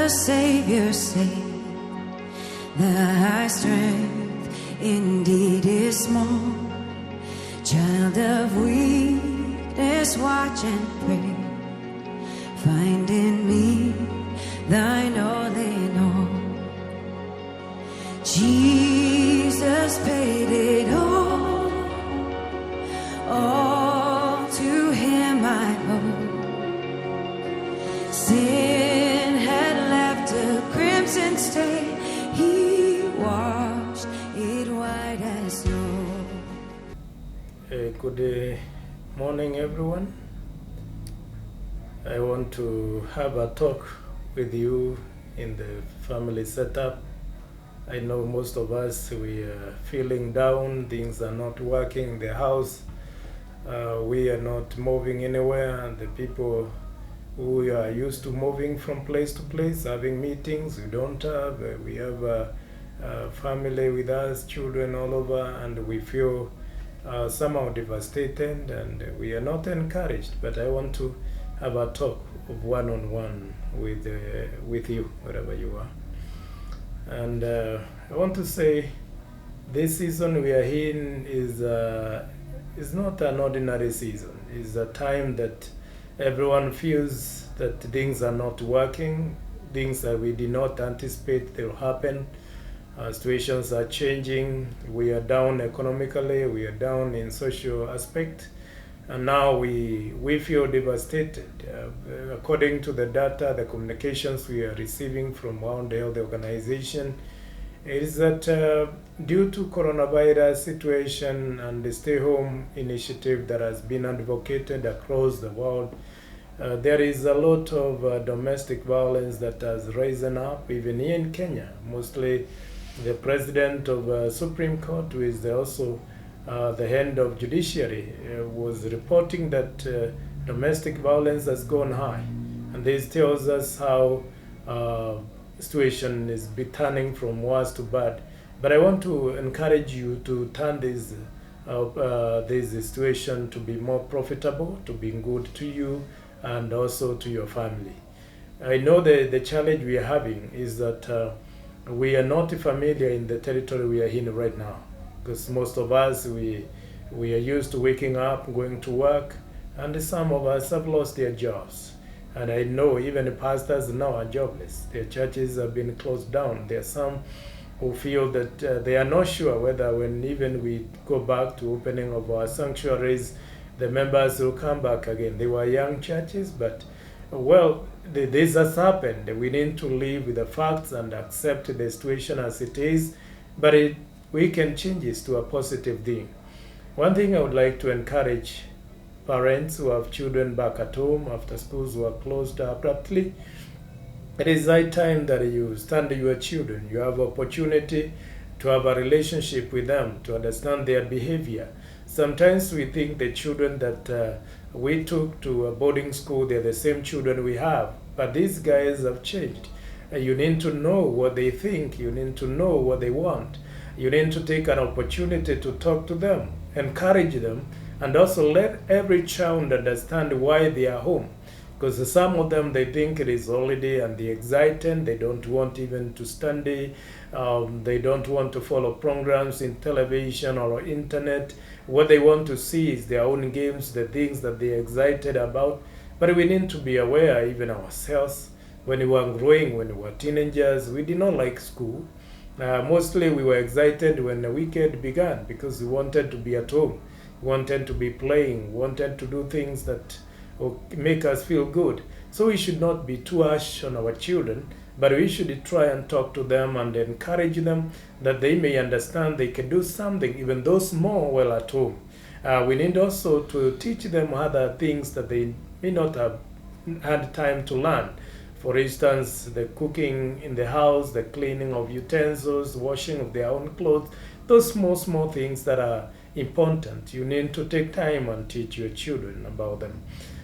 Savior say thy strength indeed is small. Child of weakness, watch and pray. Find in me thine all in all. Jesus paid it all to him I owe. Sin had left a crimson stain, he washed it white as snow. Good morning, everyone. I want to have a talk with you in the family setup. I know most of us, we are feeling down, things are not working in the house, we are not moving anywhere, and the people who are used to moving from place to place, having meetings, we don't have, we have a family with us, children all over, and we feel somehow devastated and we are not encouraged. But I want to have a talk of one-on-one with you, wherever you are. And I want to say this season we are in is not an ordinary season. It's a time that everyone feels that things are not working, things that we did not anticipate will happen. Situations are changing. We are down economically, we are down in social aspect, and now we feel devastated. According to the data, the communications we are receiving from World Health Organization is that due to coronavirus situation and the stay home initiative that has been advocated across the world, there is a lot of domestic violence that has risen up, even here in Kenya. Mostly the president of Supreme Court, who is also the head of judiciary, was reporting that domestic violence has gone high. And this tells us how situation is turning from worse to bad. But I want to encourage you to turn this situation to be more profitable, to be good to you and also to your family. I know the challenge we are having is that we are not familiar in the territory we are in right now, because most of us, we are used to waking up, going to work, and some of us have lost their jobs. And I know even the pastors now are jobless. Their churches have been closed down. There are some who feel that they are not sure whether when even we go back to opening of our sanctuaries, the members will come back again. They were young churches, but well, this has happened. We need to live with the facts and accept the situation as it is, but we can change this to a positive thing. One thing I would like to encourage parents who have children back at home after schools were closed abruptly, it is high time that you stand your children. You have opportunity to have a relationship with them, to understand their behavior. Sometimes we think the children that we took to a boarding school, they're the same children we have, but these guys have changed. You need to know what they think, you need to know what they want. You need to take an opportunity to talk to them, encourage them, and also let every child understand why they are home. Because some of them, they think it is holiday and they're excited, they don't want even to study, they don't want to follow programs in television or internet. What they want to see is their own games, the things that they're excited about. But we need to be aware, even ourselves, when we were growing, when we were teenagers, we did not like school. Mostly we were excited when the weekend began because we wanted to be at home, we wanted to be playing, we wanted to do things that make us feel good. So we should not be too harsh on our children, but we should try and talk to them and encourage them that they may understand they can do something, even though small, while at home. We need also to teach them other things that they may not have had time to learn. For instance, the cooking in the house, the cleaning of utensils, washing of their own clothes, those small things that are important. You need to take time and teach your children about them.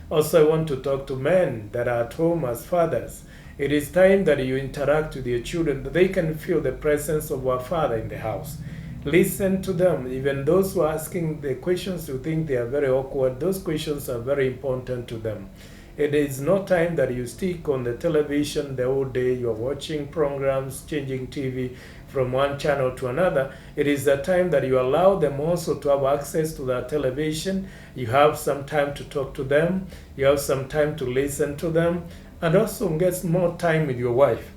Also, I want to talk to men that are at home as fathers. It is time that you interact with your children, that they can feel the presence of our Father in the house. Listen to them. Even those who are asking the questions you think they are very awkward, those questions are very important to them. It is not time that you stick on the television the whole day. You're watching programs, changing TV from one channel to another. It is the time that you allow them also to have access to that television. You have some time to talk to them. You have some time to listen to them, and also get more time with your wife.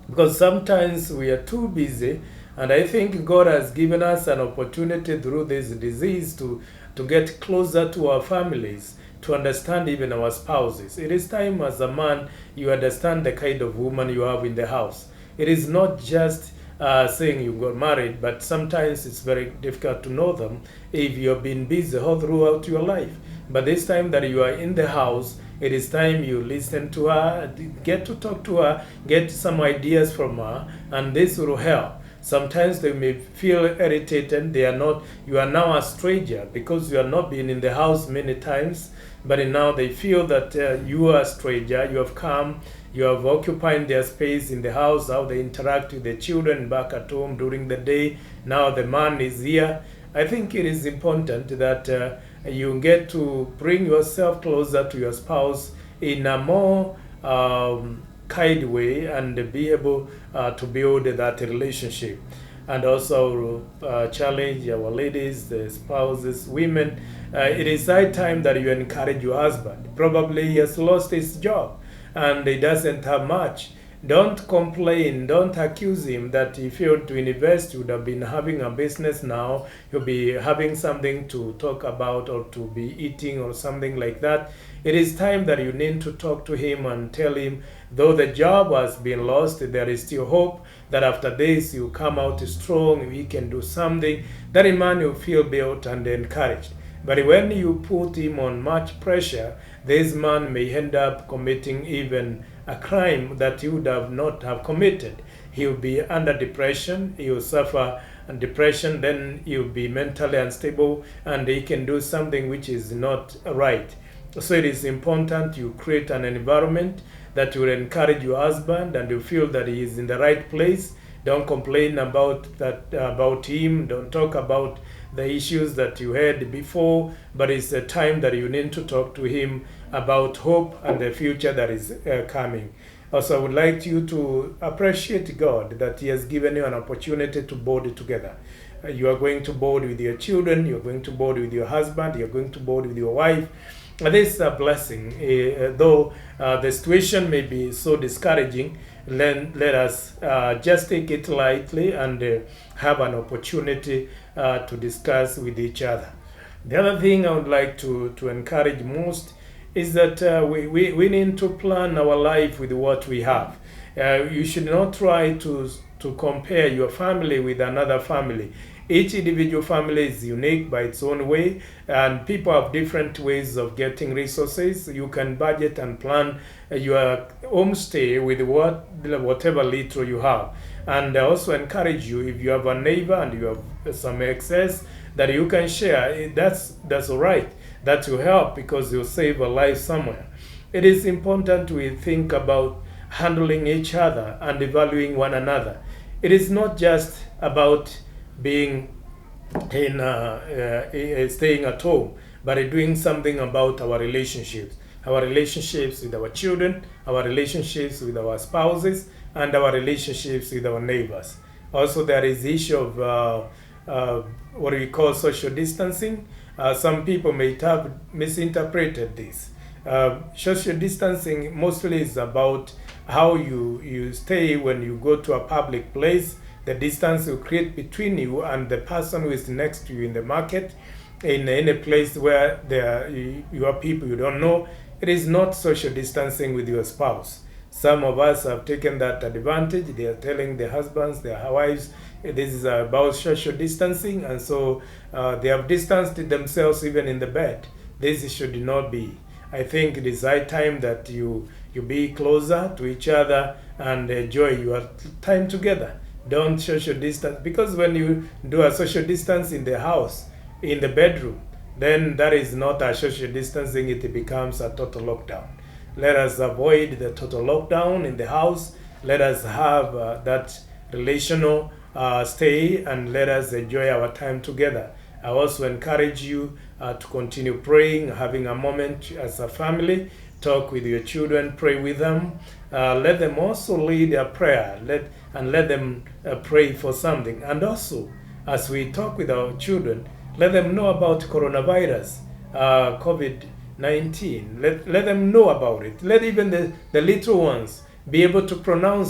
Because sometimes we are too busy, and I think God has given us an opportunity through this disease to get closer to our families, to understand even our spouses. It is time as a man you understand the kind of woman you have in the house. It is not just saying you got married, but sometimes it's very difficult to know them if you have been busy all throughout your life. But this time that you are in the house, it is time you listen to her, get to talk to her, get some ideas from her, and this will help. Sometimes they may feel irritated. You are now a stranger because you have not been in the house many times, but now they feel that you are a stranger. You have come, you have occupied their space in the house, how they interact with the children back at home during the day. Now the man is here. I think it is important that you get to bring yourself closer to your spouse in a more kind way, and be able to build that relationship. And also challenge our ladies, the spouses, women. It is high time that you encourage your husband. Probably he has lost his job and he doesn't have much. Don't complain. Don't accuse him that if you were to invest, you would have been having a business now. You'll be having something to talk about, or to be eating or something like that. It is time that you need to talk to him and tell him, though the job has been lost, there is still hope that after this you come out strong, he can do something. That man will feel built and encouraged. But when you put him on much pressure, this man may end up committing even a crime that he would have not have committed. He will be under depression, he will suffer depression, then he will be mentally unstable, and he can do something which is not right. So it is important you create an environment that will encourage your husband and you feel that he is in the right place. Don't complain about him. Don't talk about the issues that you had before, but it's a time that you need to talk to him about hope and the future that is coming. Also, I would like you to appreciate God that he has given you an opportunity to bond together. You are going to bond with your children, you're going to bond with your husband, you're going to bond with your wife. This is a blessing. Though the situation may be so discouraging, let us just take it lightly and have an opportunity to discuss with each other. The other thing I would like to encourage most is that we need to plan our life with what we have. You should not try to compare your family with another family. Each individual family is unique by its own way, and people have different ways of getting resources. You can budget and plan your homestay with whatever little you have. And I also encourage you, if you have a neighbor and you have some excess that you can share, that's all right. That will help because you'll save a life somewhere. It is important we think about handling each other and valuing one another. It is not just about being staying at home, but doing something about our relationships with our children, our relationships with our spouses, and our relationships with our neighbors. Also, there is the issue of what we call social distancing. Some people may have misinterpreted this. Social distancing mostly is about how you stay when you go to a public place, the distance you create between you and the person who is next to you in the market, in any place where you are people you don't know. It is not social distancing with your spouse. Some of us have taken that advantage. They are telling their husbands, their wives, this is about social distancing, and so they have distanced themselves even in the bed. This should not be. I think it is high time that you be closer to each other and enjoy your time together. Don't social distance, because when you do a social distance in the house, in the bedroom, then that is not a social distancing, it becomes a total lockdown. Let us avoid the total lockdown in the house. Let us have that relational stay, and let us enjoy our time together. I also encourage you to continue praying, having a moment as a family talk with your children, pray with them. Let them also lead a prayer. Let them pray for something. And also, as we talk with our children, let them know about coronavirus, COVID-19. Let them know about it. Let even the little ones be able to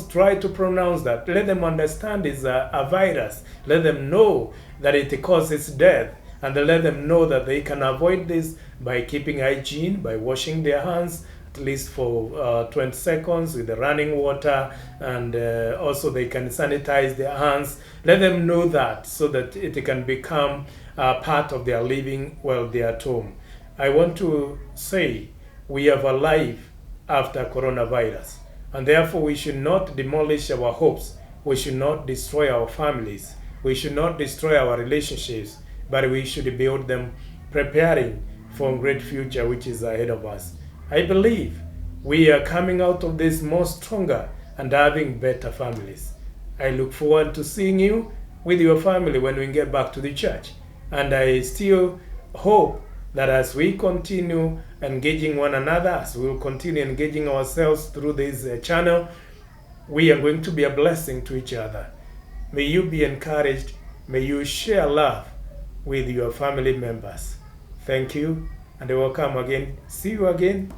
try to pronounce that. Let them understand it's a virus. Let them know that it causes death. And let them know that they can avoid this by keeping hygiene, by washing their hands at least for 20 seconds with the running water, and also they can sanitize their hands. Let them know that so that it can become part of their living while they are at home. I want to say we have a life after coronavirus, and therefore we should not demolish our hopes. We should not destroy our families. We should not destroy our relationships, but we should build them, preparing for a great future which is ahead of us. I believe we are coming out of this more stronger and having better families. I look forward to seeing you with your family when we get back to the church. And I still hope that as we continue engaging one another, as we will continue engaging ourselves through this channel, we are going to be a blessing to each other. May you be encouraged. May you share love with your family members. Thank you, and welcome again. See you again